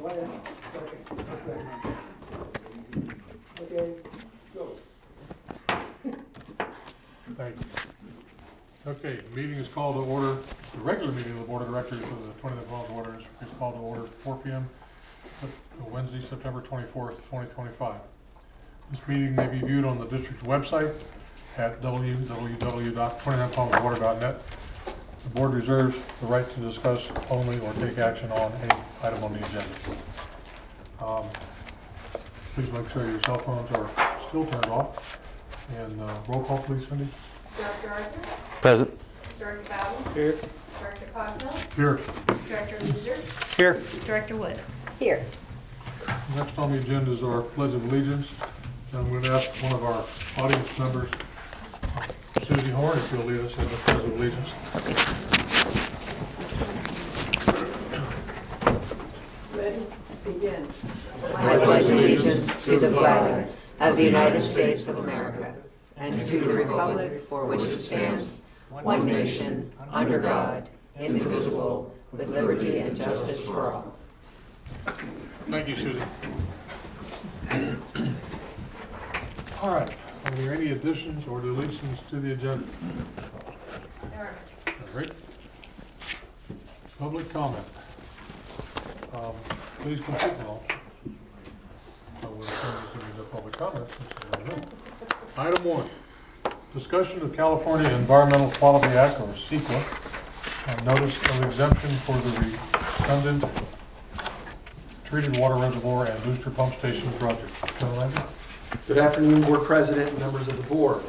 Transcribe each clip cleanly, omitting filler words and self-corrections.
ahead. Okay, go. Thank you. Okay, meeting is called to order. The regular meeting of the Board of Directors of the 20th Falls Waters is called to order at 4 p.m. Wednesday, September 24th, 2025. This meeting may be viewed on the district's website at www.29fallswater.net. The board reserves the right to discuss only or take action on any item on the agenda. Please make sure your cell phones are still turned off. And roll call, please, Cindy. Director Arthur? Present. Director Bowden? Here. Director Cosmo? Here. Director Leader? Here. Director Woods? Here. Next on the agenda is our Pledge of Allegiance. And I'm going to ask one of our audience members, Susie Horn, if you'll lead us in the Pledge of Allegiance. Ready? Begin. I pledge allegiance to the flag of the United States of America and to the republic for which it stands, one nation, under God, indivisible, with liberty and justice for all. Thank you, Susie. All right. Are there any additions or deletions to the agenda? All right. Public comment. Please complete now. I will turn to the public comments. Item 1. Discussion of California Environmental Quality Act, or CEQA, notice of exemption for the redundant treated water reservoir and booster pump station project. Colonel Landry? Good afternoon, Board President and members of the Board.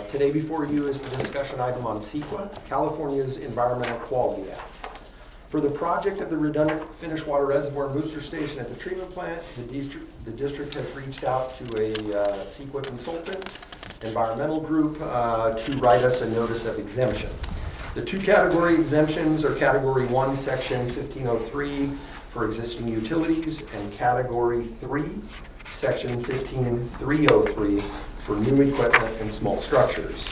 Today before you is the discussion item on CEQA, California's Environmental Quality Act. For the project of the redundant finished water reservoir and booster station at the treatment plant, the district has reached out to a CEQA consultant, environmental group, to write us a notice of exemption. The two category exemptions are Category 1, Section 1503 for existing utilities, and Category 3, Section 15303 for new equipment and small structures.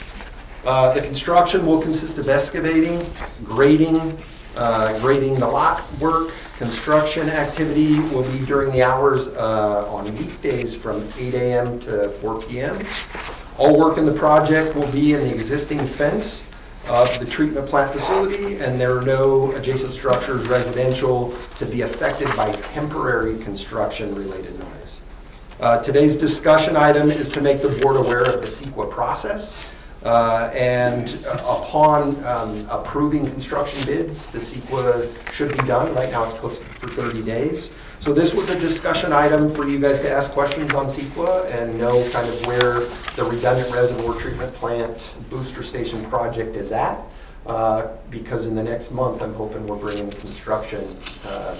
The construction will consist of excavating, grading the lot work. Construction activity will be during the hours on weekdays from 8 a.m. to 4 p.m. All work in the project will be in the existing fence of the treatment plant facility, and there are no adjacent structures residential to be affected by temporary construction related noise. Today's discussion item is to make the board aware of the CEQA process. And upon approving construction bids, the CEQA should be done. Right now it's posted for 30 days. So this was a discussion item for you guys to ask questions on CEQA and know kind of where the redundant reservoir treatment plant booster station project is at. Because in the next month, I'm hoping we're bringing construction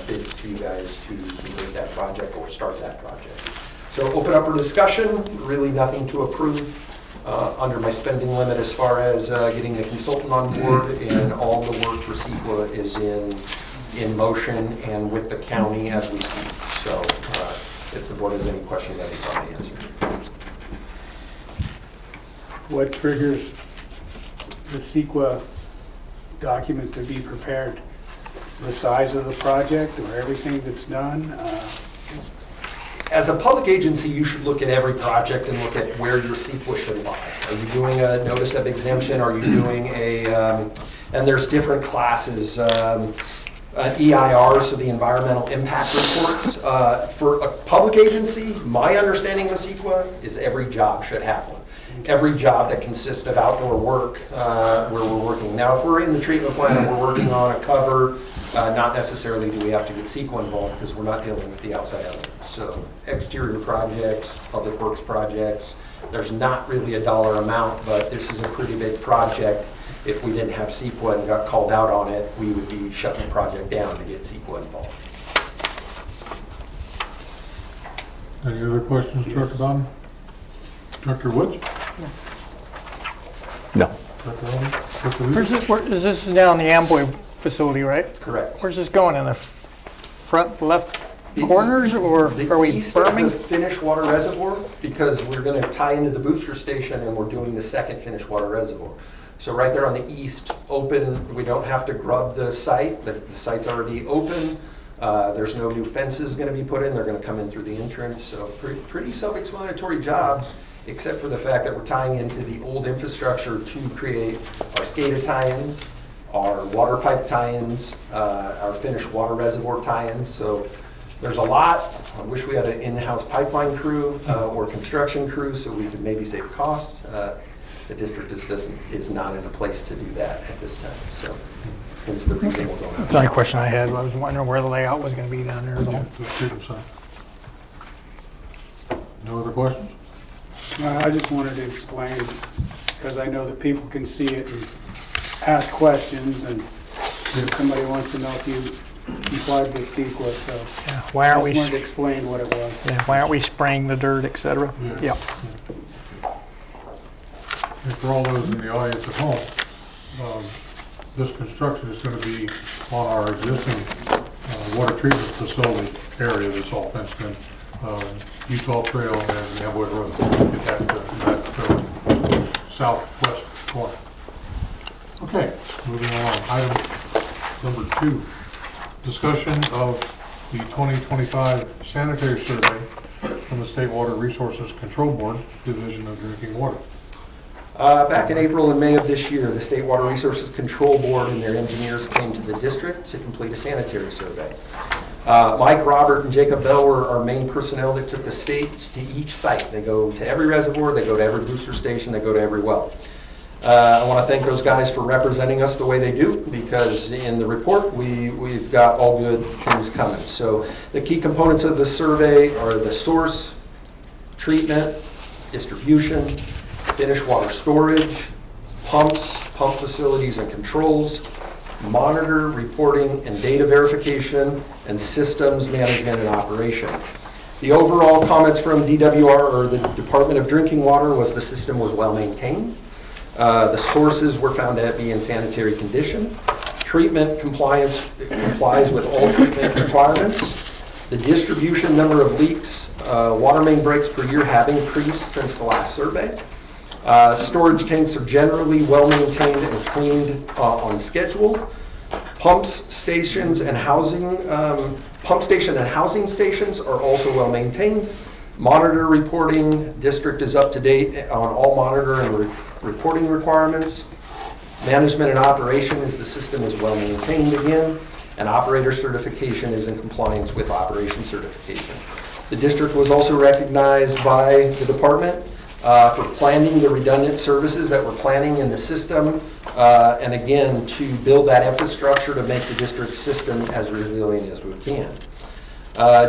bids to you guys to complete that project or start that project. So open up for discussion, really nothing to approve. Under my spending limit as far as getting the consultant on board, and all the work for CEQA is in motion and with the county as we speak. So if the board has any questions, I'd be glad to answer. What triggers the CEQA document to be prepared? The size of the project or everything that's done? As a public agency, you should look at every project and look at where your CEQA should lie. Are you doing a notice of exemption? Are you doing and there's different classes, EIR, so the environmental impact reports. For a public agency, my understanding of CEQA is every job should have one. Every job that consists of outdoor work where we're working. Now, if we're in the treatment plant and we're working on a cover, not necessarily do we have to get CEQA involved because we're not dealing with the outside elements. So exterior projects, public works projects, there's not really a dollar amount, but this is a pretty big project. If we didn't have CEQA and got called out on it, we would be shutting the project down to get CEQA involved. Any other questions, Director Bowden? Director Woods? No. Director Elder? Director Leader? Where's this, this is down the Amboy facility, right? Correct. Where's this going, in the front left corners, or are we east of berming? the finished water reservoir, because we're going to tie into the booster station and we're doing the second finished water reservoir. So right there on the east, open, we don't have to grub the site. The site's already open. There's no new fences going to be put in. They're going to come in through the entrance. So pretty self-explanatory job, except for the fact that we're tying into the old infrastructure to create our SCADA tie-ins, our water pipe tie-ins, our finished water reservoir tie-ins. So there's a lot. I wish we had an in-house pipeline crew or construction crew so we could maybe save costs. The district just is not in a place to do that at this time. So hence the reason we're going out. The only question I had, I was wondering where the layout was going to be down there. Yeah, to the treatment side. No other questions? I just wanted to explain, because I know that people can see it and ask questions, and if somebody wants to know if you complied with CEQA, so Yeah, why I aren't just we, wanted to explain what it was. why aren't we spraying the dirt, et cetera? Yeah. And for all those in the audience at home, this construction is going to be on our existing water treatment facility area that's all fenced in. Utah Trail and Amboy Road, get that southwest corner. Okay, moving along. Item number 2, discussion of the 2025 sanitary survey from the State Water Resources Control Board, Division of Drinking Water. Back in April and May of this year, the State Water Resources Control Board and their engineers came to the district to complete a sanitary survey. Mike, Robert, and Jacob Bell were our main personnel that took the state to each site. They go to every reservoir, they go to every booster station, they go to every well. I want to thank those guys for representing us the way they do, because in the report we've got all good things coming. So the key components of the survey are the source, treatment, distribution, finished water storage, pumps, pump facilities and controls, monitor, reporting, and data verification, and systems management and operation. The overall comments from DWR, or the Department of Drinking Water, was the system was well maintained. The sources were found to be in sanitary condition. Treatment complies with all treatment requirements. The distribution number of leaks, water main breaks per year have increased since the last survey. Storage tanks are generally well maintained and cleaned on schedule. Pump station and housing stations are also well maintained. Monitor reporting, district is up to date on all monitor and reporting requirements. Management and operation is the system is well maintained again, and operator certification is in compliance with operation certification. The district was also recognized by the department for planning the redundant services that we're planning in the system, and again, to build that infrastructure to make the district system as resilient as we can.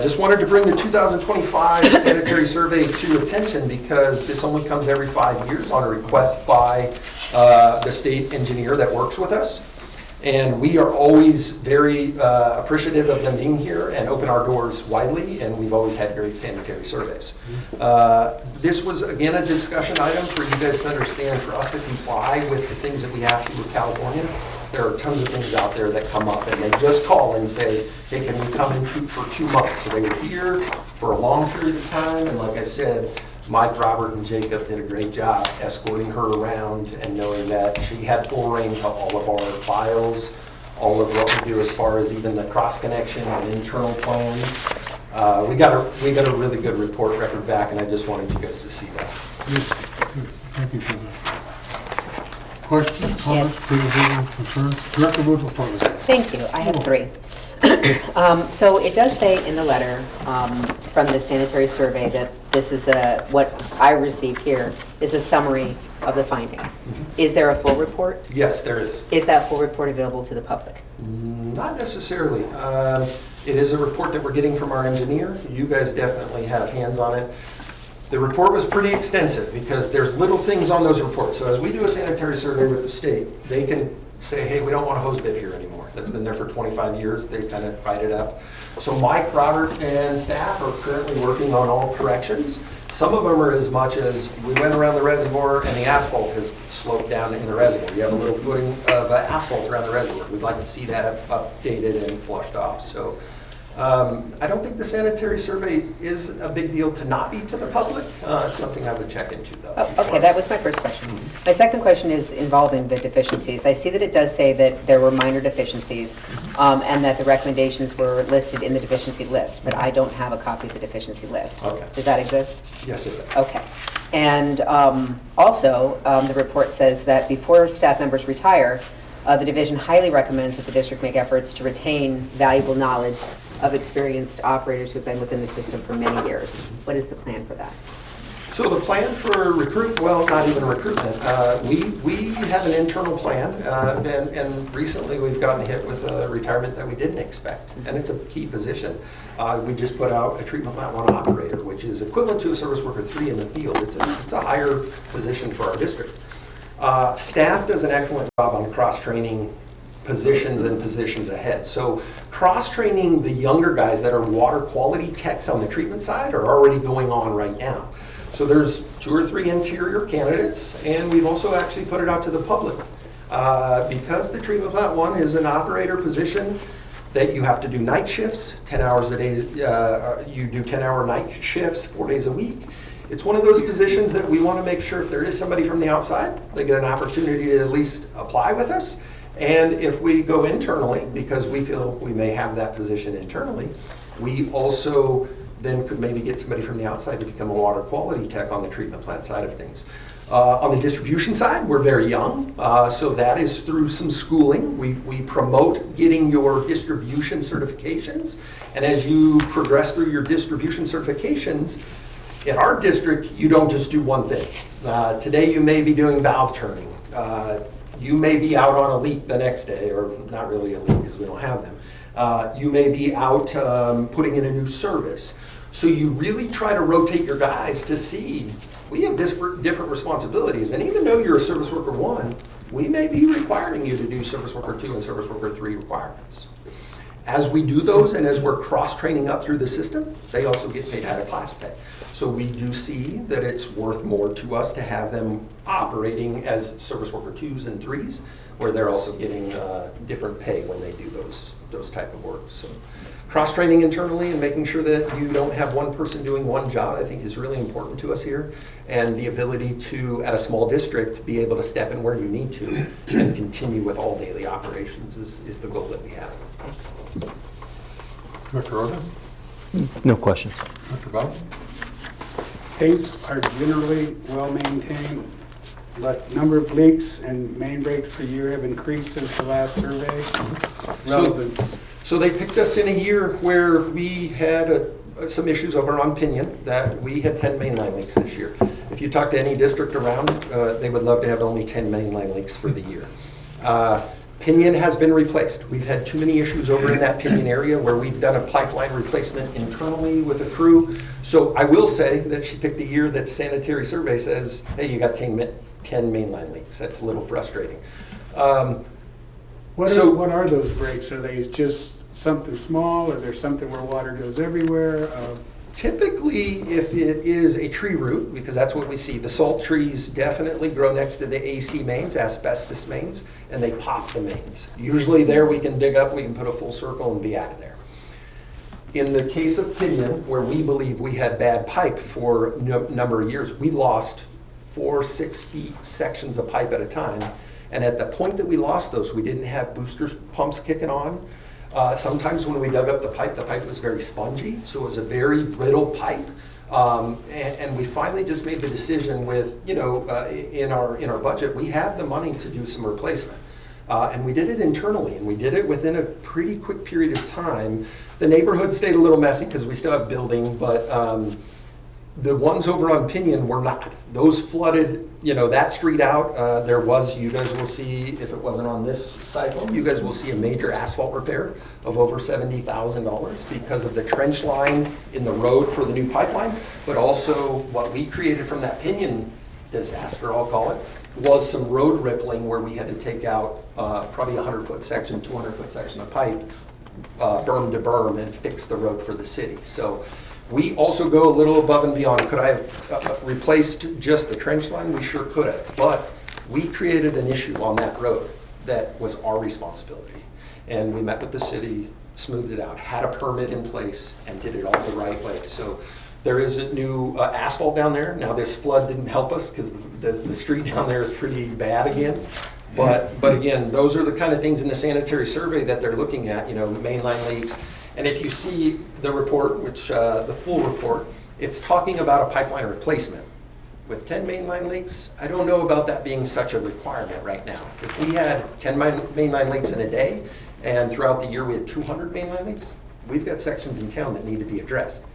Just wanted to bring the 2025 sanitary survey to attention because this only comes every 5 years on a request by the state engineer that works with us. And we are always very appreciative of them being here and open our doors widely, and we've always had great sanitary surveys. This was, again, a discussion item for you guys to understand, for us to comply with the things that we have to with California. There are tons of things out there that come up, and they just call and say, hey, can we come in for 2 months? So they were here for a long period of time, and like I said, Mike, Robert, and Jacob did a great job escorting her around and knowing that she had full range of all of our files, all of what we do as far as even the cross connection and internal plans. We got a really good report record back, and I just wanted you guys to see that. Yes, good. Thank you for that. Questions, comments, criticism, concerns? Director Woods will start with you. Thank you. I have 3. So it does say in the letter from the sanitary survey that this is what I received here is a summary of the findings. Is there a full report? Yes, there is. Is that full report available to the public? Not necessarily. It is a report that we're getting from our engineer. You guys definitely have hands on it. The report was pretty extensive because there's little things on those reports. So as we do a sanitary survey with the state, they can say, hey, we don't want a hose bib here anymore. That's been there for 25 years. They kind of write it up. So Mike, Robert, and staff are currently working on all corrections. Some of them are as much as we went around the reservoir and the asphalt has sloped down in the reservoir. You have a little footing of asphalt around the reservoir. We'd like to see that updated and flushed off. So I don't think the sanitary survey is a big deal to not be to the public. It's something I would check into, though. Oh, okay, that was my first question. My second question is involving the deficiencies. I see that it does say that there were minor deficiencies and that the recommendations were listed in the deficiency list, but I don't have a copy of the deficiency list. Okay. Does that exist? Yes, it does. Okay. And also, the report says that before staff members retire, the division highly recommends that the district make efforts to retain valuable knowledge of experienced operators who've been within the system for many years. What is the plan for that? So the plan for well, not even recruitment. We have an internal plan, and recently we've gotten hit with a retirement that we didn't expect, and it's a key position. We just put out a treatment plant 1 operator, which is equivalent to a service worker 3 in the field. It's a higher position for our district. Staff does an excellent job on cross-training positions and positions ahead. So cross-training the younger guys that are water quality techs on the treatment side are already going on right now. So there's 2 or 3 interior candidates, and we've also actually put it out to the public. Because the treatment plant 1 is an operator position that you have to do night shifts, 10 hours a day, you do 10-hour night shifts 4 days a week. It's one of those positions that we want to make sure if there is somebody from the outside, they get an opportunity to at least apply with us. And if we go internally, because we feel we may have that position internally, we also then could maybe get somebody from the outside to become a water quality tech on the treatment plant side of things. On the distribution side, we're very young, so that is through some schooling. We promote getting your distribution certifications, and as you progress through your distribution certifications, in our district, you don't just do one thing. Today you may be doing valve turning. You may be out on a leak the next day, or not really a leak because we don't have them. You may be out putting in a new service. So you really try to rotate your guys to see, we have different responsibilities. And even though you're a service worker 1, we may be requiring you to do service worker 2 and service worker 3 requirements. As we do those and as we're cross-training up through the system, they also get paid out of class pay. So we do see that it's worth more to us to have them operating as service worker 2s and 3s, where they're also getting different pay when they do those type of work. So cross-training internally and making sure that you don't have one person doing one job, I think is really important to us here. And the ability to, at a small district, be able to step in where you need to and continue with all daily operations is the goal that we have. Dr. Arden? No questions. Dr. Bowden? Tanks are generally well maintained, but number of leaks and main breaks per year have increased since the last survey. Relevance. So they picked us in a year where we had some issues over on Pinion, that we had 10 mainline leaks this year. If you talk to any district around, they would love to have only 10 mainline leaks for the year. Pinion has been replaced. We've had too many issues over in that Pinion area where we've done a pipeline replacement internally with a crew. So I will say that she picked a year that sanitary survey says, hey, you got 10 mainline leaks. That's a little frustrating. What are those breaks? Are they just something small, or there's something where water goes everywhere? Typically, if it is a tree root, because that's what we see, the salt trees definitely grow next to the AC mains, asbestos mains, and they pop the mains. Usually there we can dig up, we can put a full circle and be out of there. In the case of Pinion, where we believe we had bad pipe for a number of years, we lost 4 6 feet sections of pipe at a time. And at the point that we lost those, we didn't have booster pumps kicking on. Sometimes when we dug up the pipe was very spongy, so it was a very brittle pipe. And we finally just made the decision with, in our budget, we have the money to do some replacement. And we did it internally, and we did it within a pretty quick period of time. The neighborhood stayed a little messy because we still have building, but the ones over on Pinion were not. Those flooded, that street out. You guys will see, if it wasn't on this cycle, you guys will see a major asphalt repair of over $70,000 because of the trench line in the road for the new pipeline, but also what we created from that Pinion disaster, I'll call it, was some road rippling where we had to take out probably a 100-foot section, 200-foot section of pipe, berm to berm, and fix the road for the city. So we also go a little above and beyond. Could I have replaced just the trench line? We sure could have. But we created an issue on that road that was our responsibility. And we met with the city smoothed it out, had a permit in place, and did it all the right way. So there is a new asphalt down there. Now, this flood didn't help us because the street down there is pretty bad again. But again, those are the kind of things in the sanitary survey that they're looking at, mainline leaks. And if you see the report, which the full report, it's talking about a pipeline replacement. With 10 mainline leaks, I don't know about that being such a requirement right now. If we had 10 mainline leaks in a day, and throughout the year we had 200 mainline leaks, we've got sections in town that need to be addressed.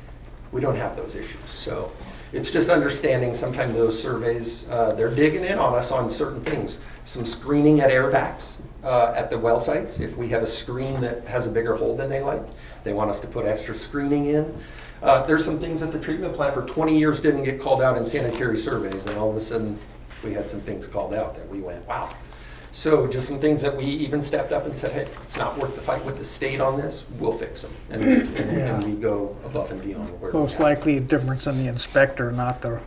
We don't have those issues. So it's just understanding sometimes those surveys, they're digging in on us on certain things. Some screening at air vacs at the well sites. If we have a screen that has a bigger hole than they like, they want us to put extra screening in. There's some things at the treatment plant for 20 years didn't get called out in sanitary surveys, and all of a sudden we had some things called out that we went, wow. So just some things that we even stepped up and said, hey, it's not worth the fight with the state on this, we'll fix them. And we go above and beyond where we Most have. likely a difference in the inspector, not the,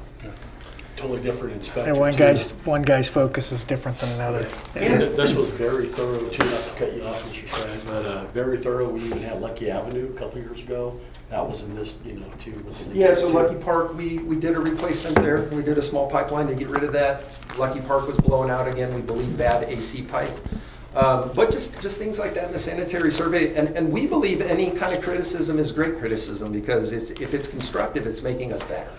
Totally different inspector. and one too. guy's focus is different than another. And this was very thorough too, not to cut you off, Mr. Strang, but very thorough. We even had Lucky Avenue a couple of years ago. That was in this, too. with the Yeah, so too. Lucky Park, we did a replacement there. We did a small pipeline to get rid of that. Lucky Park was blowing out again, we believe bad AC pipe. But just things like that in the sanitary survey. And we believe any kind of criticism is great criticism because if it's constructive, it's making us better.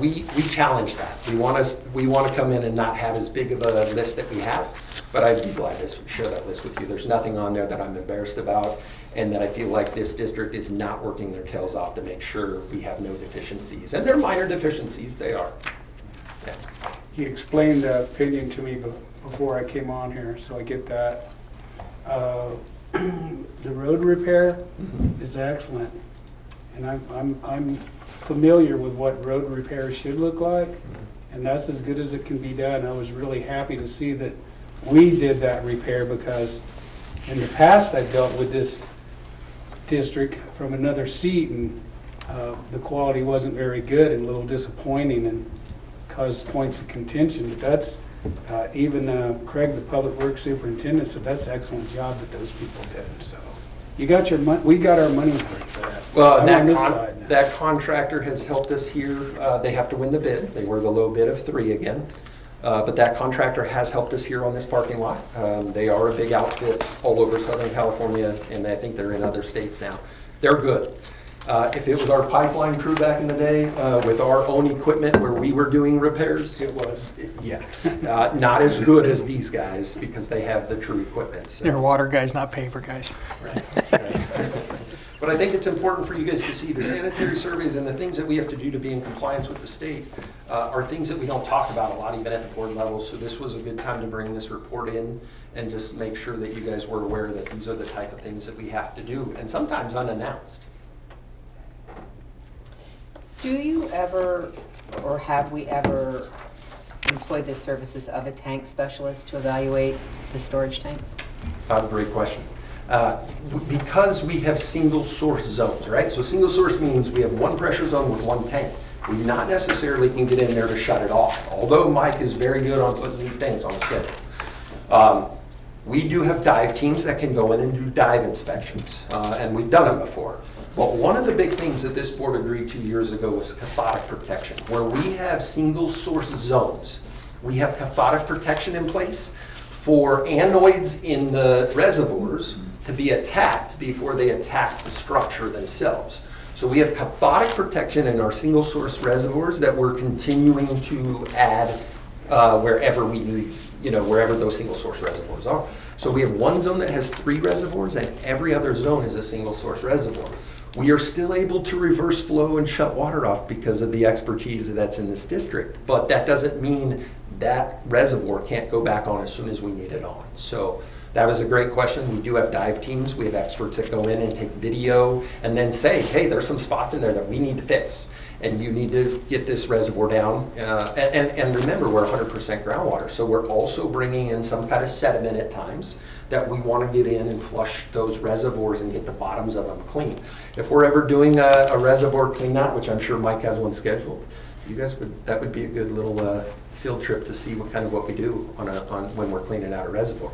We challenge that. We want to come in and not have as big of a list that we have. But I'd be glad to share that list with you. There's nothing on there that I'm embarrassed about and that I feel like this district is not working their tails off to make sure we have no deficiencies. And they're minor deficiencies, they are. Yeah. He explained the opinion to me before I came on here, so I get that. The road repair is excellent, and I'm familiar with what road repair should look like, and that's as good as it can be done. I was really happy to see that we did that repair because in the past I dealt with this district from another seat, and the quality wasn't very good and a little disappointing and caused points of contention. But that's even Craig, the public works superintendent, said that's an excellent job that those people did. So you got your money. We got our money's worth for that. Well, I'm on this side now. that contractor has helped us here. They have to win the bid. They were the low bid of 3 again. But that contractor has helped us here on this parking lot. They are a big outfit all over Southern California, and I think they're in other states now. They're good. If it was our pipeline crew back in the day with our own equipment where we were doing repairs, It was. yeah, not as good as these guys because they have the true equipment. So. They're water guys, not paper guys. Right. But I think it's important for you guys to see the sanitary surveys and the things that we have to do to be in compliance with the state are things that we don't talk about a lot, even at the board level. So this was a good time to bring this report in and just make sure that you guys were aware that these are the type of things that we have to do, and sometimes unannounced. Do you ever, or have we ever employed the services of a tank specialist to evaluate the storage tanks? Great question. Because we have single source zones, right? So single source means we have one pressure zone with one tank. We not necessarily can get in there to shut it off, although Mike is very good on putting these tanks on schedule. We do have dive teams that can go in and do dive inspections, and we've done them before. But one of the big things that this board agreed 2 years ago was cathodic protection. Where we have single source zones, we have cathodic protection in place for anoids in the reservoirs to be attacked before they attack the structure themselves. So we have cathodic protection in our single source reservoirs that we're continuing to add wherever we need, wherever those single source reservoirs are. So we have one zone that has 3 reservoirs and every other zone is a single source reservoir. We are still able to reverse flow and shut water off because of the expertise that's in this district. But that doesn't mean that reservoir can't go back on as soon as we need it on. So that was a great question. We do have dive teams. We have experts that go in and take video and then say, hey, there's some spots in there that we need to fix. And you need to get this reservoir down. And remember, we're 100% groundwater. So we're also bringing in some kind of sediment at times that we want to get in and flush those reservoirs and get the bottoms of them clean. If we're ever doing a reservoir clean out, which I'm sure Mike has one scheduled, that would be a good little field trip to see what we do on when we're cleaning out a reservoir.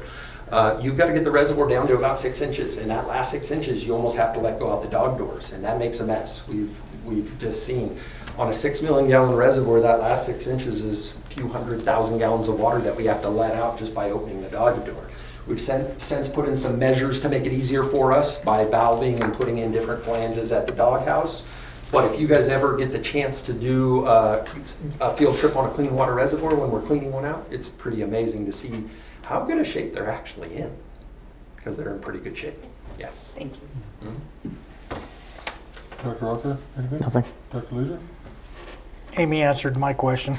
You've got to get the reservoir down to about 6 inches, and that last 6 inches, you almost have to let go out the dog doors, and that makes a mess. We've just seen on a 6 million gallon reservoir, that last 6 inches is a few 100,000 gallons of water that we have to let out just by opening the doggy door. We've since put in some measures to make it easier for us by valving and putting in different flanges at the doghouse. But if you guys ever get the chance to do a field trip on a clean water reservoir when we're cleaning one out, it's pretty amazing to see how good a shape they're actually in, because they're in pretty good shape. Yeah. Thank you. Dr. Arthur, anything? Nothing. Dr. Leeser? Amy answered my question.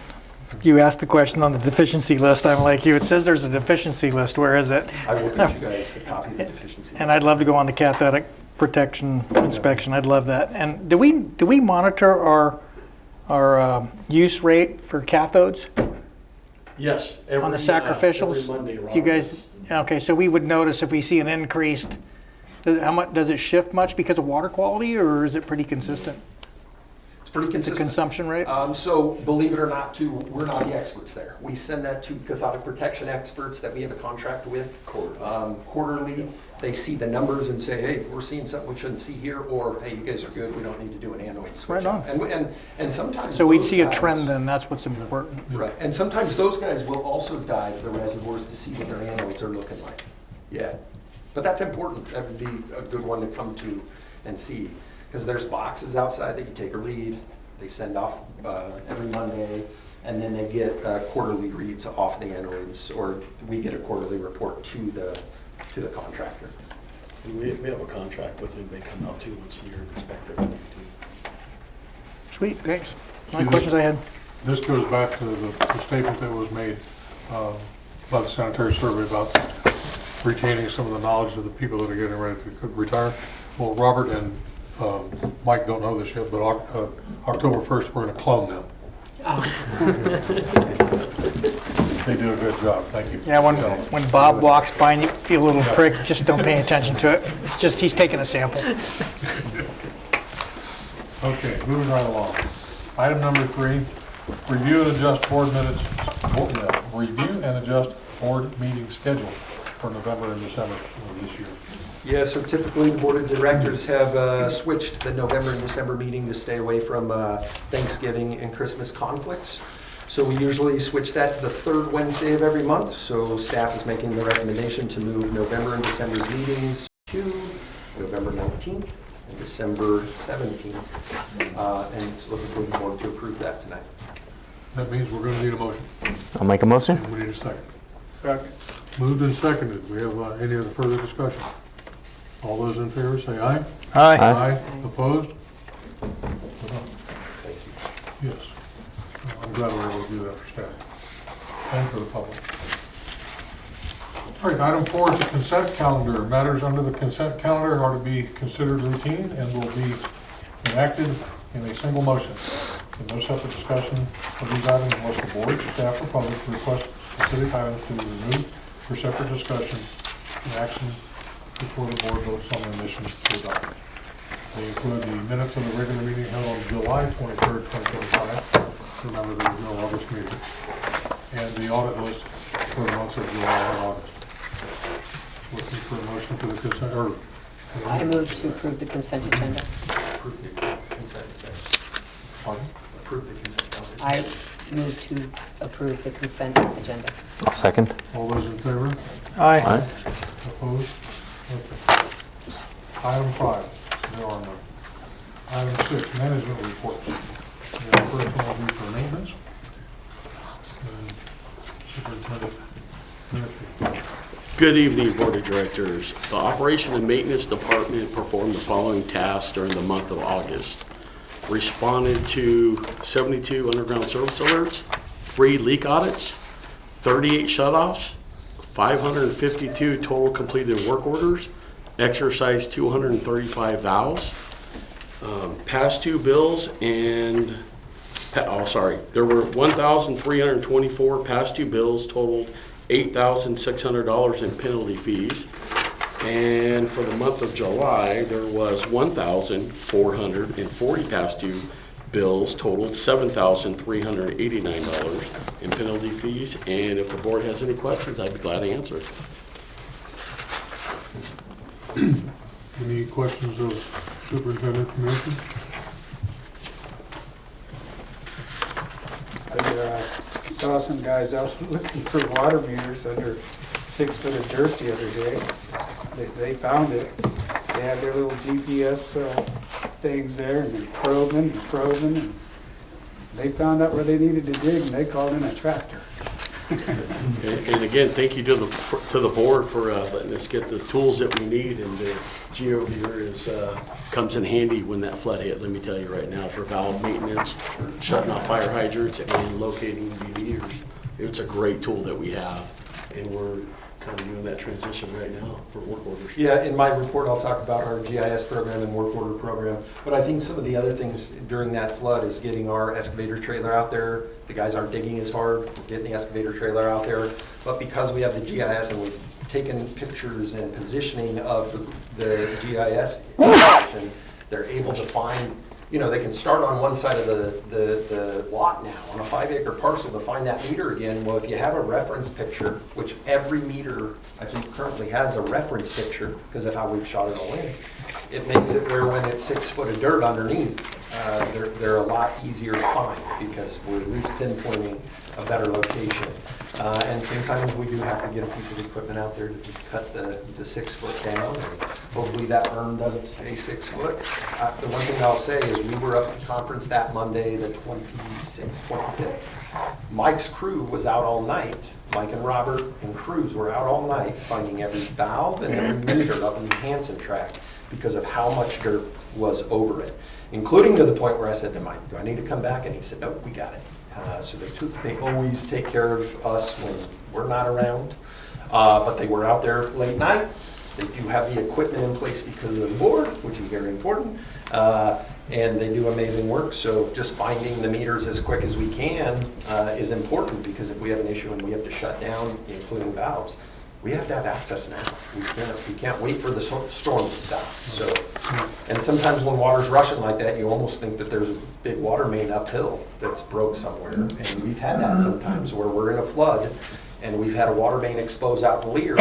You asked the question on the deficiency list. I'm like you. It says there's a deficiency list. Where is it? I will get you guys a copy of the deficiency. And I'd love to go on the cathodic protection inspection. I'd love that. And do we monitor our use rate for cathodes Yes. on the Every sacrificials? Monday, Do you guys? Okay, so we would notice if we see an increased. How much does it shift much because of water quality, or is it pretty consistent? It's pretty The consistent. consumption rate. So believe it or not, too, we're not the experts there. We send that to cathodic protection experts that we have a contract with quarterly. They see the numbers and say, hey, we're seeing something we shouldn't see here, or hey, you guys are good, we don't need to do an anoid switch. Right on. And sometimes So we'd those see a guys- trend, then that's what's important. Right, and sometimes those guys will also dive the reservoirs to see what their anodes are looking like. Yeah, but that's important. That would be a good one to come to and see, because there's boxes outside that you take a read. They send off every Monday, and then they get quarterly reads off the anodes, or we get a quarterly report to the contractor. And we have a contract with them. They come out too once a year and inspect everything too. Sweet, thanks. My See, questions I had. This goes back to the statement that was made by the sanitary survey about retaining some of the knowledge of the people that are getting ready to retire. Well, Robert and Mike don't know this yet, but October 1st, we're going to clone them. They do a good job, thank you. Yeah, when Bob walks by and you feel a little prick, just don't pay attention to it. It's just he's taking a sample. Okay, moving right along. Item number 3, review and adjust board minutes, review and adjust board meeting schedule for November and December of this year. Yeah, so typically the board of directors have switched the November and December meeting to stay away from Thanksgiving and Christmas conflicts. So we usually switch that to the third Wednesday of every month. So staff is making the recommendation to move November and December's meetings to November 19th and December 17th. And it's looking for the board to approve that tonight. That means we're going to need a motion. I'll make a motion. And we need a second. Second. Moved and seconded. We have any other further discussion? All those in favor say aye. Aye. Opposed? Thank you. Yes. I'm glad we're able to do that for staff and for the public. All right, item 4 is the consent calendar. Matters under the consent calendar are to be considered routine and will be enacted in a single motion. In no separate discussion of these items unless the board, staff, or public request specific items to be removed for separate discussion and action before the board votes on the mission to adopt. They include the minutes of the regular meeting held on July 23rd, 2025. Remember, there was no August meeting. And the audit list for the months of July and August. Looking for a motion for the consent, or... I move to approve the consent agenda. Approve the consent. Pardon? Approve the consent calendar. I move to approve the consent agenda. I'll second. All those in favor? Aye. Aye. Opposed? Okay. Item 5, there are none. Item 6, management reports. We have personnel due for maintenance. And Superintendent Murphy. Good evening, Board of Directors. The Operation and Maintenance Department performed the following tasks during the month of August. Responded to 72 underground service alerts, 3 leak audits, 38 shutoffs, 552 total completed work orders, exercised 235 valves, past due bills, and, there were 1,324 past due bills, totaled $8,600 in penalty fees. And for the month of July, there was 1,440 past due bills, totaled $7,389 in penalty fees. And if the board has any questions, I'd be glad to answer. Any questions of Superintendent Commission? I saw some guys out looking for water meters under 6 foot of dirt the other day. They found it. They had their little GPS things there, and they probing and probing, and they found out where they needed to dig, and they called in a tractor. And again, thank you to the board for letting us get the tools that we need, and the Geo here comes in handy when that flood hit, let me tell you right now, for valve maintenance, shutting off fire hydrants, and locating the meters. It's a great tool that we have, and we're kind of doing that transition right now for work orders. Yeah, in my report, I'll talk about our GIS program and work order program. But I think some of the other things during that flood is getting our excavator trailer out there. The guys aren't digging as hard, we're getting the excavator trailer out there. But because we have the GIS and we've taken pictures and positioning of the GIS information, they're able to find, you know, they can start on one side of the lot now, on a 5-acre parcel, to find that meter again. Well, if you have a reference picture, which every meter, I think, currently has a reference picture because of how we've shot it all in, it makes it where when it's 6 foot of dirt underneath, they're a lot easier to find because we're at least pinpointing a better location. And sometimes we do have to get a piece of equipment out there to just cut the 6 foot down. And hopefully that berm doesn't stay 6 foot. The one thing I'll say is we were up at the conference that Monday, the 26th, 25th. Mike's crew was out all night. Mike and Robert and crews were out all night finding every valve and every meter up in the Hanson track because of how much dirt was over it, including to the point where I said to Mike, do I need to come back? And he said, nope, we got it. So they always take care of us when we're not around, but they were out there late night. They do have the equipment in place because of the board, which is very important, and they do amazing work. So just finding the meters as quick as we can is important because if we have an issue and we have to shut down, including valves, we have to have access now. We can't wait for the storm to stop. So, and sometimes when water's rushing like that, you almost think that there's a big water main uphill that's broke somewhere. And we've had that sometimes where we're in a flood and we've had a water main expose out in Lear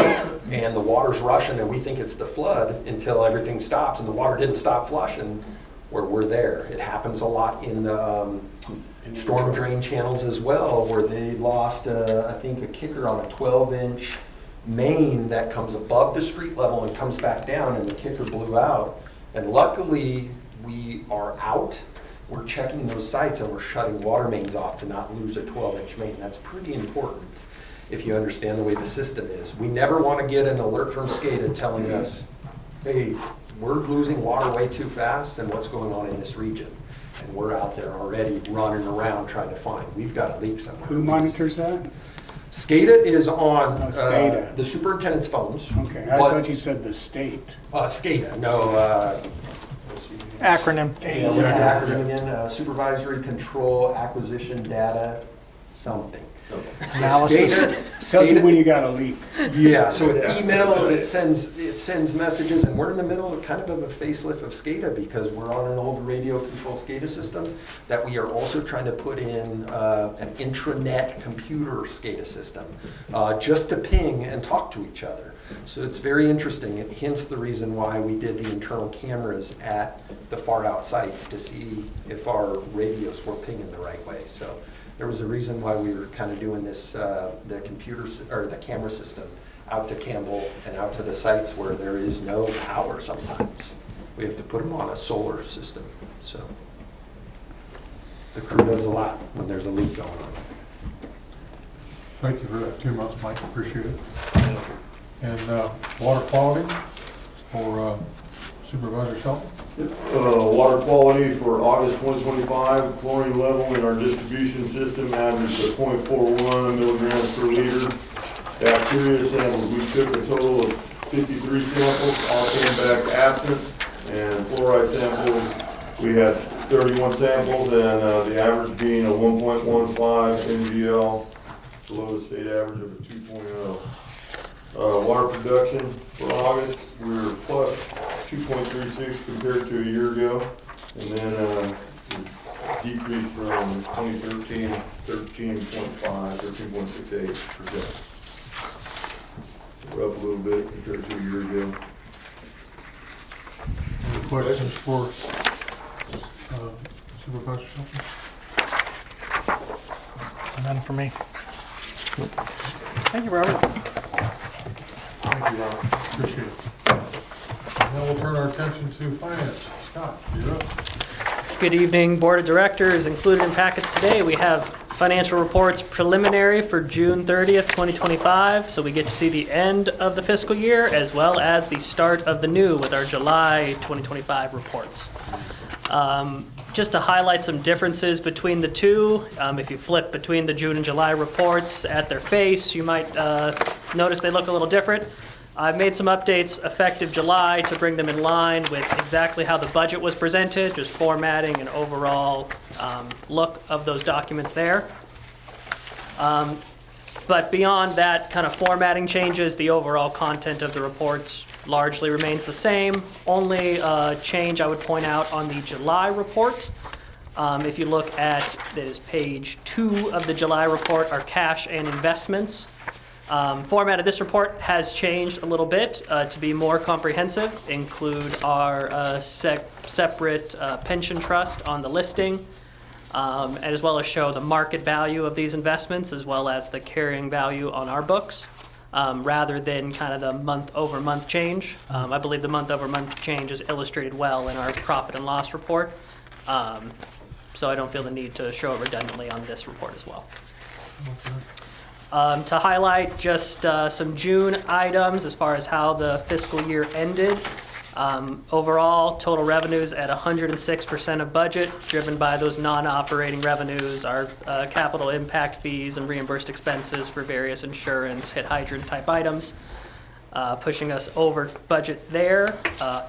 and the water's rushing and we think it's the flood until everything stops and the water didn't stop flushing where we're there. It happens a lot in the storm drain channels as well, where they lost, I think, a kicker on a 12-inch main that comes above the street level and comes back down, and the kicker blew out. And luckily, we are out. We're checking those sites and we're shutting water mains off to not lose a 12-inch main. That's pretty important if you understand the way the system is. We never want to get an alert from SCADA telling us, hey, we're losing water way too fast and what's going on in this region. And we're out there already running around trying to find. We've got a leak somewhere. Who monitors that? SCADA is on SCADA. the superintendent's phones. Okay, I thought you said the state. SCADA, no. Acronym. What's the acronym again? Supervisory Control Acquisition Data something. So Analysis. Tells you when you got a leak. Yeah, so it emails, it sends messages, and we're in the middle of kind of a facelift of SCADA because we're on an old radio control SCADA system that we are also trying to put in an intranet computer SCADA system just to ping and talk to each other. So it's very interesting, hence the reason why we did the internal cameras at the far out sites to see if our radios were pinging the right way. So there was a reason why we were kind of doing this, the computer or the camera system out to Campbell and out to the sites where there is no power sometimes. We have to put them on a solar system. So the crew does a lot when there's a leak going on. Thank you for that 2 months, Mike, appreciate it. And water quality for Supervisor Shelton? Water quality for August 2025, chlorine level in our distribution system averaged 0.41 milligrams per liter. Bacteria samples, we took a total of 53 samples, all came back absent. And fluoride samples, we had 31 samples, and the average being a 1.15 mgl, below the state average of a 2.0. Water production for August, we were plus 2.36 compared to a year ago, and then decreased from 2013, 13.5, 13.68%. We're up a little bit compared to a year ago. questions for Supervisor Shelton? None for me. Thank you, Robert. Thank you, Ron. Appreciate it. Now we'll turn our attention to finance. Scott, you're up. Good evening, Board of Directors. Included in packets today, we have financial reports preliminary for June 30th, 2025. So we get to see the end of the fiscal year as well as the start of the new with our July 2025 reports. Just to highlight some differences between the two, if you flip between the June and July reports at their face, you might notice they look a little different. I've made some updates effective July to bring them in line with exactly how the budget was presented, just formatting and overall look of those documents there. But beyond that kind of formatting changes, the overall content of the reports largely remains the same. Only change I would point out on the July report. If you look at, that is page 2 of the July report, our cash and investments. Format of this report has changed a little bit to be more comprehensive, include our separate pension trust on the listing, as well as show the market value of these investments as well as the carrying value on our books, rather than kind of the month-over-month change. I believe the month-over-month change is illustrated well in our profit and loss report, so I don't feel the need to show it redundantly on this report as well. To highlight just some June items as far as how the fiscal year ended. Overall, total revenues at 106% of budget, driven by those non-operating revenues, our capital impact fees and reimbursed expenses for various insurance, hit hydrant type items, pushing us over budget there.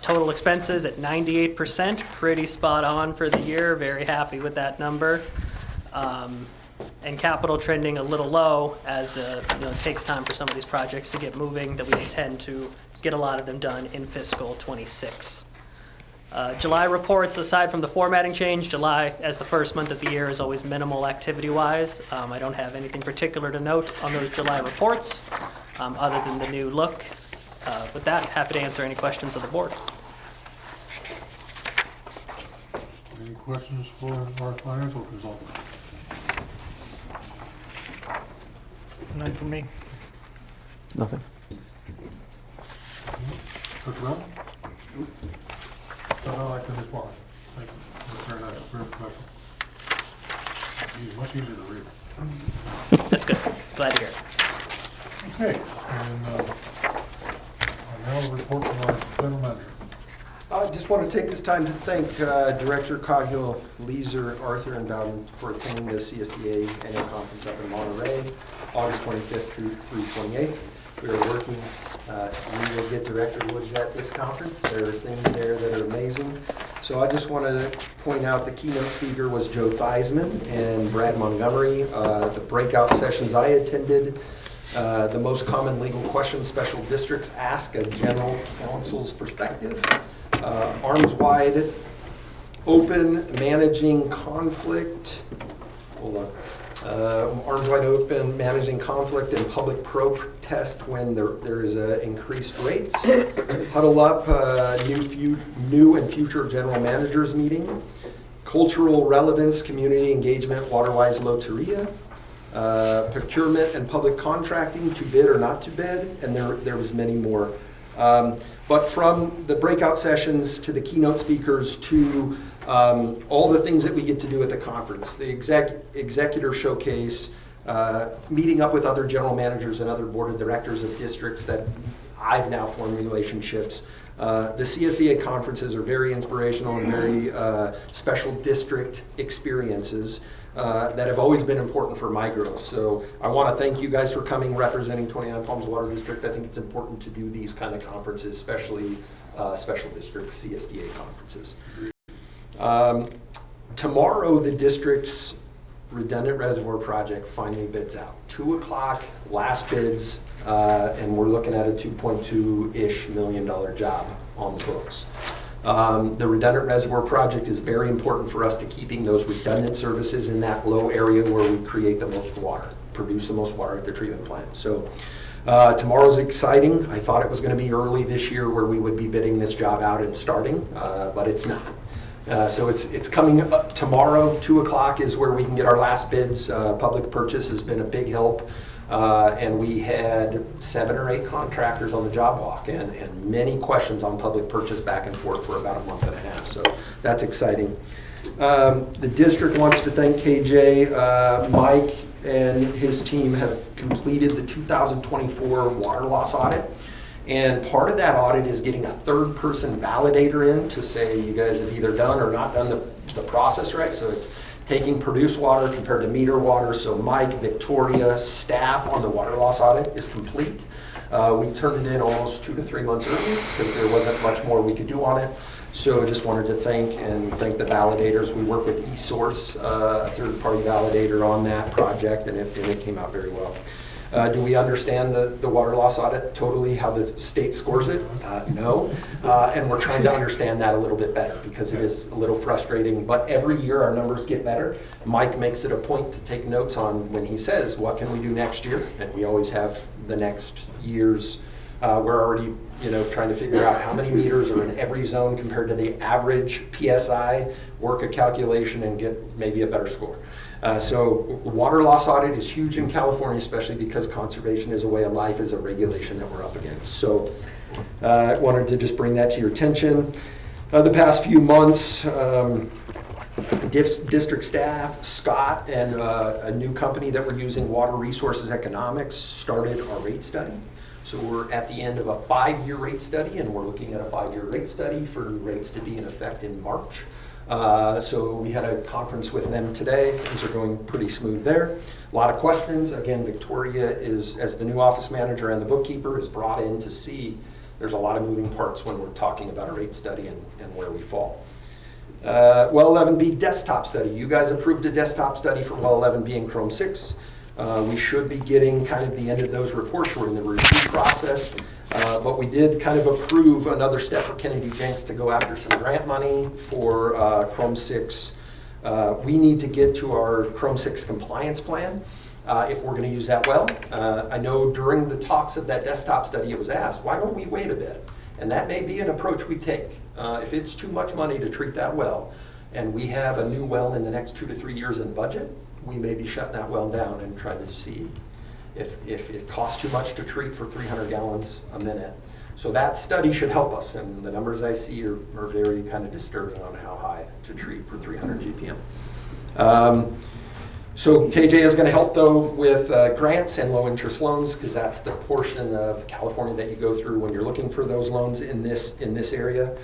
Total expenses at 98%, pretty spot on for the year, very happy with that number. And capital trending a little low as it takes time for some of these projects to get moving, that we intend to get a lot of them done in fiscal 26. July reports, aside from the formatting change, July as the first month of the year is always minimal activity-wise. I don't have anything particular to note on those July reports other than the new look. With that, happy to answer any questions of the board. Any questions for our financial consultant? None for me. Nothing. Dr. Brown? I like to respond. Thank you. That's very nice, very professional. Much easier to read. That's good. Glad to hear it. Okay, and now the report from our general manager. I just want to take this time to thank Director Coghill, Leeser, Arthur, and Bowden for attending the CSDA annual conference up in Monterey, August 25th through 28th. We are working, we will get Director Woods at this conference. There are things there that are amazing. So I just want to point out the keynote speaker was Joe Theismann and Brad Montgomery. The breakout sessions I attended, the most common legal questions special districts ask, a general counsel's perspective. Arms wide open, managing conflict. Hold on. Arms wide open, managing conflict and public protest when there is increased rates. Huddle up, new and future general managers meeting. Cultural relevance, community engagement, Waterwise Loteria. Procurement and public contracting, to bid or not to bid, and there was many more. But from the breakout sessions to the keynote speakers to all the things that we get to do at the conference, the executive showcase, meeting up with other general managers and other board of directors of districts that I've now formed relationships. The CSDA conferences are very inspirational and very special district experiences that have always been important for my growth. So I want to thank you guys for coming, representing 29 Palms Water District. I think it's important to do these kind of conferences, especially special district CSDA conferences. Tomorrow, the district's redundant reservoir project finally bids out. 2 o'clock, last bids, and we're looking at a $2.2-ish million job on the books. The redundant reservoir project is very important for us to keeping those redundant services in that low area where we create the most water, produce the most water at the treatment plant. So Tomorrow's exciting. I thought it was going to be early this year where we would be bidding this job out and starting, but it's not. So it's coming up tomorrow. 2 o'clock is where we can get our last bids. Public purchase has been a big help. And we had 7 or 8 contractors on the job walk and many questions on public purchase back and forth for about a month and a half. So that's exciting. The district wants to thank KJ. Mike and his team have completed the 2024 water loss audit. And part of that audit is getting a third-person validator in to say you guys have either done or not done the process right. So it's taking produced water compared to meter water. So Mike, Victoria, staff on the water loss audit is complete. We turned it in almost 2 to 3 months early because there wasn't much more we could do on it. So I just wanted to thank the validators. We work with eSource, a third-party validator on that project, and it came out very well. Do we understand the water loss audit totally, how the state scores it? No. And we're trying to understand that a little bit better because it is a little frustrating. But every year our numbers get better. Mike makes it a point to take notes on when he says, what can we do next year? And we always have the next year's. We're already trying to figure out how many meters are in every zone compared to the average PSI, work a calculation and get maybe a better score. So water loss audit is huge in California, especially because conservation is a way of life, is a regulation that we're up against. So I wanted to just bring that to your attention. The past few months, district staff, Scott, and a new company that we're using, Water Resources Economics, started our rate study. So we're at the end of a 5-year rate study, and we're looking at a 5-year rate study for rates to be in effect in March. So we had a conference with them today. Things are going pretty smooth there. A lot of questions. Again, Victoria is, as the new office manager and the bookkeeper, is brought in to see there's a lot of moving parts when we're talking about a rate study and where we fall. Well 11B desktop study. You guys approved a desktop study for Well 11B and Chrome 6. We should be getting kind of the end of those reports. We're in the review process, but we did kind of approve another step for Kennedy Jenks to go after some grant money for Chrome 6. We need to get to our Chrome 6 compliance plan if we're going to use that well. I know during the talks of that desktop study it was asked, why don't we wait a bit? And that may be an approach we take. If it's too much money to treat that well, and we have a new well in the next 2 to 3 years in budget, we may be shutting that well down and trying to see if it costs too much to treat for 300 gallons a minute. So that study should help us, and the numbers I see are very kind of disturbing on how high to treat for 300 GPM. So KJ is going to help though with grants and low interest loans, because that's the portion of California that you go through when you're looking for those loans in this area.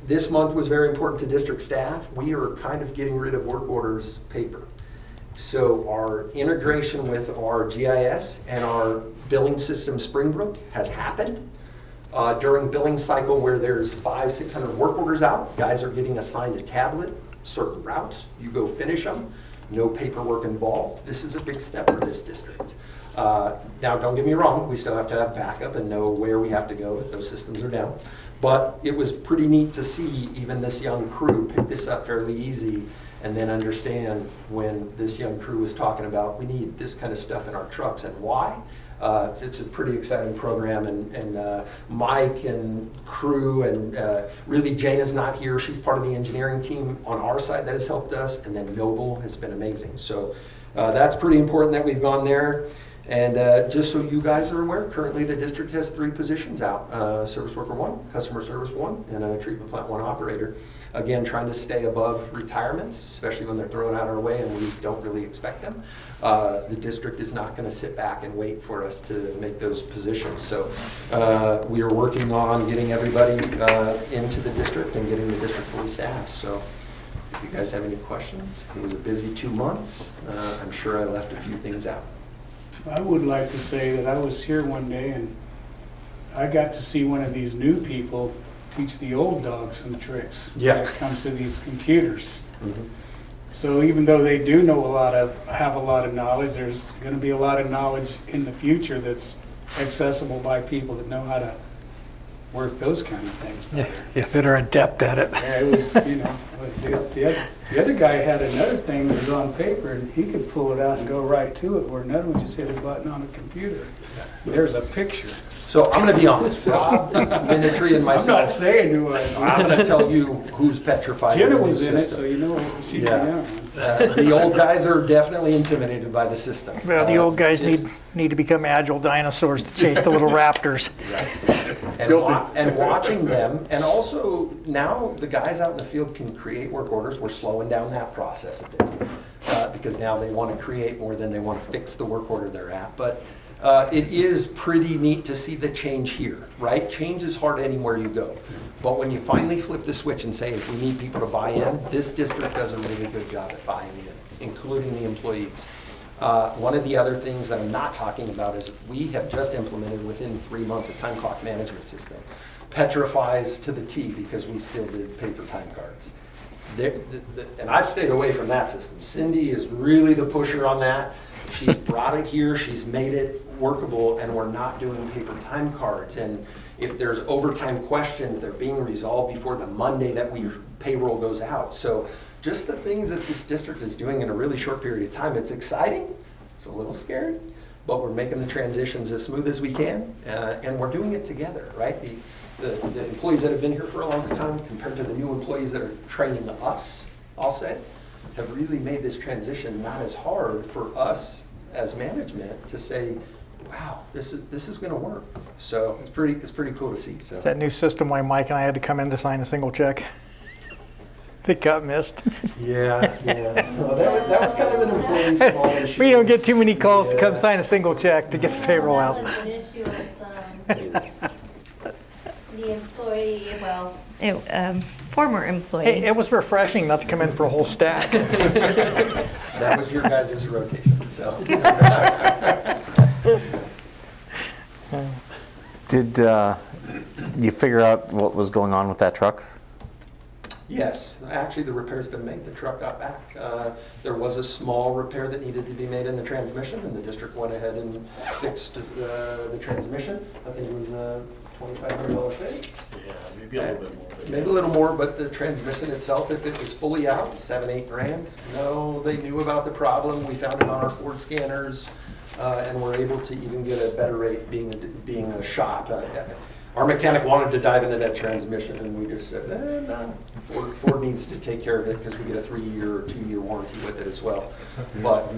This month was very important to district staff. We are kind of getting rid of work orders paper. So our integration with our GIS and our billing system Springbrook has happened. During billing cycle where there's 500-600 work orders out, guys are getting assigned a tablet, certain routes, you go finish them, no paperwork involved. This is a big step for this district. Now don't get me wrong, we still have to have backup and know where we have to go if those systems are down. But it was pretty neat to see even this young crew pick this up fairly easy and then understand when this young crew was talking about we need this kind of stuff in our trucks and why. It's a pretty exciting program, and Mike and crew, and really Jana's not here. She's part of the engineering team on our side that has helped us, and then Noble has been amazing. So that's pretty important that we've gone there. And just so you guys are aware, currently the district has 3 positions out. Service worker 1, customer service 1, and a treatment plant 1 operator. Again, trying to stay above retirements, especially when they're thrown out our way and we don't really expect them. The district is not going to sit back and wait for us to make those positions. So we are working on getting everybody into the district and getting the district fully staffed. So if you guys have any questions, it was a busy 2 months. I'm sure I left a few things out. I would like to say that I was here one day and I got to see one of these new people teach the old dogs some tricks when it comes to these computers. Mm-hmm. So even though they do know have a lot of knowledge, there's going to be a lot of knowledge in the future that's accessible by people that know how to work those kind of things better. Yeah, that are adept at it. Yeah, it was, The other guy had another thing that was on paper, and he could pull it out and go right to it, where another one just hit a button on a computer. There's a picture. So I'm gonna be honest, Rob, Minitry, and I'm not myself, saying who I I'm gonna tell you who's petrified of Jenna the new was in it, so system. you know what she's Yeah. down. The old guys are definitely intimidated by the system. Well, the old guys This- need to become agile dinosaurs to chase the little raptors. And watching them, and also now the guys out in the field can create work orders. We're slowing down that process a bit because now they want to create more than they want to fix the work order they're at. But it is pretty neat to see the change here, right? Change is hard anywhere you go. But when you finally flip the switch and say, if we need people to buy in, this district does a really good job at buying in, including the employees. One of the other things that I'm not talking about is we have just implemented within 3 months a time clock management system. Petrifies to the T because we still did paper time cards. And I've stayed away from that system. Cindy is really the pusher on that. She's brought it here, she's made it workable, and we're not doing paper time cards. And if there's overtime questions, they're being resolved before the Monday that payroll goes out. So just the things that this district is doing in a really short period of time, it's exciting, it's a little scary, but we're making the transitions as smooth as we can, and we're doing it together, right? The employees that have been here for a longer time compared to the new employees that are training us, I'll say, have really made this transition not as hard for us as management to say, wow, this is going to work. So it's pretty cool to see. So That new system why Mike and I had to come in to sign a single check. It got missed. yeah. Well, that was kind of an employee small issue. We don't get too many calls to come Yeah. sign a single check to get the payroll out. That was an issue with the employee, former Hey, employee. it was refreshing not to come in for a whole stack. That was your guys' rotation. So Did you figure out what was going on with that truck? yes, actually the repair's been made. The truck got back. There was a small repair that needed to be made in the transmission, and the district went ahead and fixed the transmission. I think it was a $2,500 fix. Yeah, maybe a little bit more. Maybe a little more, but the transmission itself, if it was fully out, 7-8 grand. No, they knew about the problem. We found it on our Ford scanners, and we're able to even get a better rate being a shop. Our mechanic wanted to dive into that transmission, and we just said, no. Ford needs to take care of it because we get a 3-year or 2-year warranty with it as well. But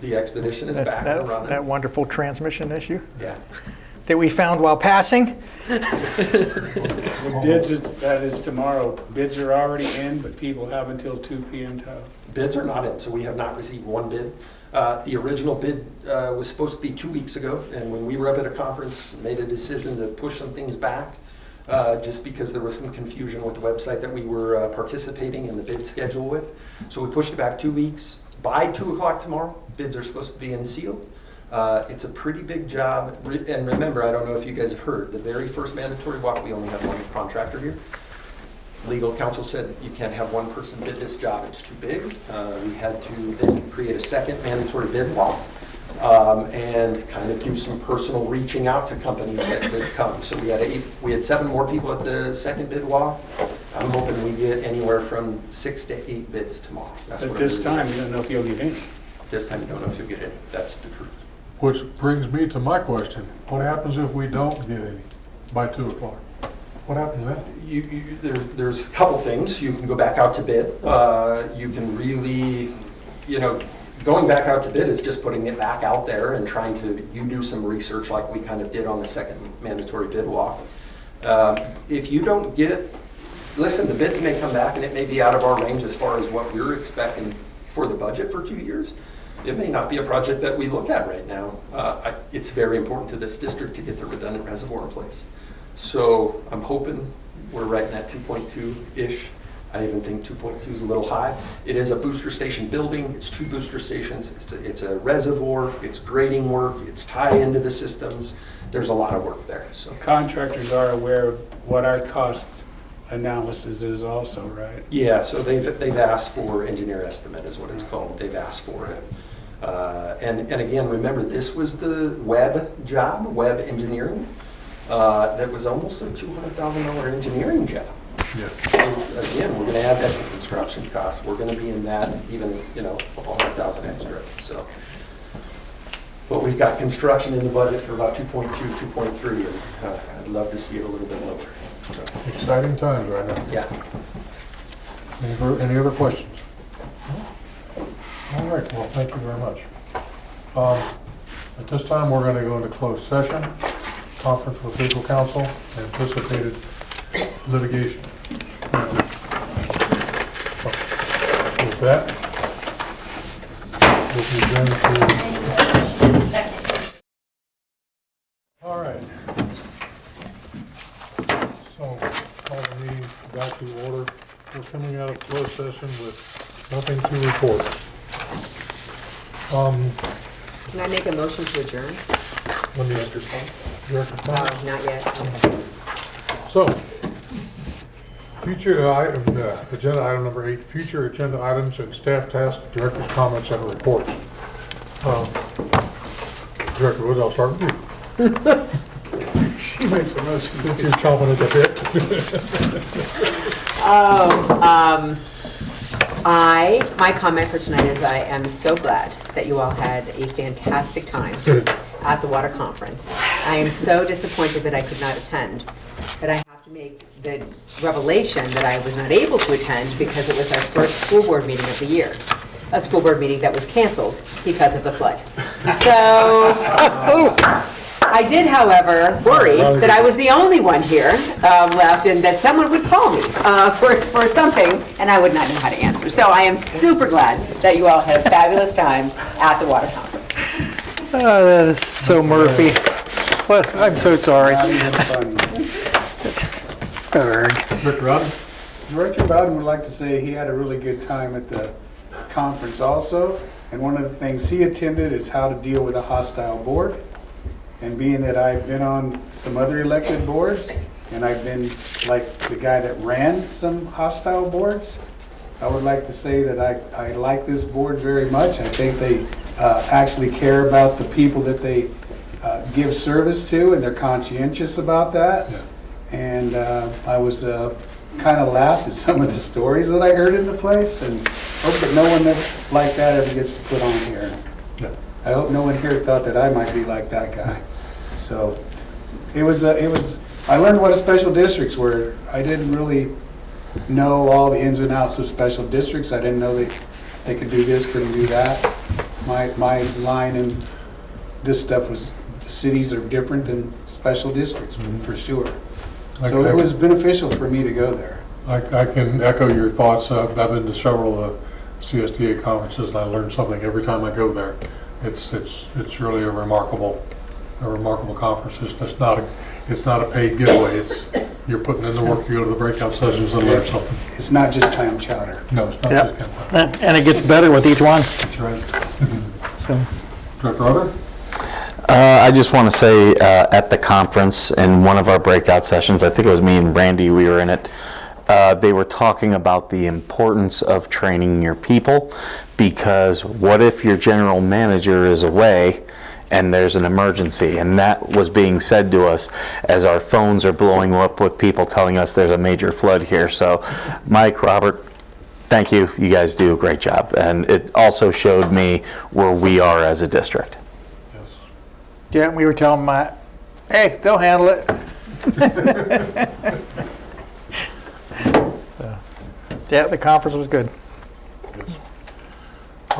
the Expedition is back and That running. wonderful transmission issue Yeah. that we found while passing. The bids, that is tomorrow. Bids are already in, but people have until 2 PM to. Bids are not in, so we have not received one bid. The original bid was supposed to be 2 weeks ago, and when we were up at a conference, made a decision to push some things back just because there was some confusion with the website that we were participating in the bid schedule with. So we pushed it back 2 weeks. By 2 o'clock tomorrow, bids are supposed to be in sealed. It's a pretty big job. And remember, I don't know if you guys have heard, the very first mandatory walk, we only have one contractor here. Legal counsel said you can't have one person bid this job, it's too big. We had to then create a second mandatory bid walk and kind of do some personal reaching out to companies that could come. So we had 7 more people at the second bid walk. I'm hoping we get anywhere from 6 to 8 bids tomorrow. That's At what this I'm time, really- you don't know if you'll get any. This time you don't know if you'll get any. That's the truth. Which brings me to my question. What happens if we don't get any by 2 o'clock? What happens then? There's a couple things. You can go back out to bid. You can really, going back out to bid is just putting it back out there and trying to, you do some research like we kind of did on the second mandatory bid walk. If you don't listen, the bids may come back and it may be out of our range as far as what we're expecting for the budget for 2 years. It may not be a project that we look at right now. It's very important to this district to get the redundant reservoir in place. So I'm hoping we're right in that 2.2-ish. I even think 2.2 is a little high. It is a booster station building. It's 2 booster stations. It's a reservoir. It's grading work. It's tie into the systems. There's a lot of work there. So Contractors are aware of what our cost analysis is also, right? yeah, so they've asked for engineer estimate is what it's called. They've asked for it. And again, remember, this was the web job, web engineering. That was almost a $200,000 engineering job. Yeah. So again, we're going to add that to construction. construction costs. We're gonna be in that even, you know, a $100,000 extra, so. But we've got construction in the budget for about 2.2, 2.3, and I'd love to see it a little bit lower, so, Exciting times right now. yeah. Any other questions? All right, well, thank you very much. At this time, we're going to go into closed session, conference with legal counsel, anticipated litigation. With that, we'll be adjourned to... Second. All right. So, call the meeting back to order. We're coming out of closed session with nothing to report. Can I make a motion to adjourn? Let me ask your director's comment. Not yet. So, future item, agenda item number 8, future agenda items and staff tasks, director's comments and reports. Director Woods, I'll start with you. She makes a motion. Since you're chomping at the bit. My comment for tonight is I am so glad that you all had a fantastic time at the water conference. I am so disappointed that I could not attend, but I have to make the revelation that I was not able to attend because it was our first school board meeting of the year. A school board meeting that was canceled because of the flood. So, I did, however, worry that I was the only one here left and that someone would call me for something and I would not know how to answer. So I am super glad that you all had a fabulous time at the water conference. Oh, that is so Murphy. What? I'm so sorry. Director Rowden? Director Bowden would like to say he had a really good time at the conference also. And one of the things he attended is how to deal with a hostile board. And being that I've been on some other elected boards, and I've been like the guy that ran some hostile boards, I would like to say that I like this board very much. I think they actually care about the people that they give service to, and they're conscientious about that. Yeah. And I was kind of laughed at some of the stories that I heard in the place, and hope that no one like that ever gets put on here. Yeah. I hope no one here thought that I might be like that guy. So it was, I learned what a special districts were. I didn't really know all the ins and outs of special districts. I didn't know they could do this, couldn't do that. My line in this stuff was cities are different than special districts, for sure. So it was beneficial for me to go there. I can echo your thoughts. I've been to several of the CSDA conferences and I learn something every time I go there. It's really a remarkable conference. It's not a paid giveaway. It's you're putting in the work. You go to the breakout sessions and learn something. It's not just clam chowder. No, it's not Yep. just campaign. And it gets better with each one. That's right. So. Director Ruther? I just want to say at the conference, in one of our breakout sessions, I think it was me and Randy, we were in it, they were talking about the importance of training your people, because what if your general manager is away and there's an emergency? And that was being said to us as our phones are blowing up with people telling us there's a major flood here. So Mike, Robert, thank you. You guys do a great job. And it also showed me where we are as a district. Yeah, we were telling Matt, hey, they'll handle it. Yeah, the conference was good. Yes.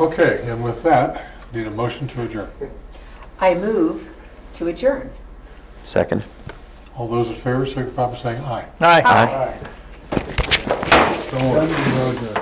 Okay, and with that, need a motion to adjourn. I move to adjourn. Second. All those in favor signify by saying aye. Aye. All right. So ordered.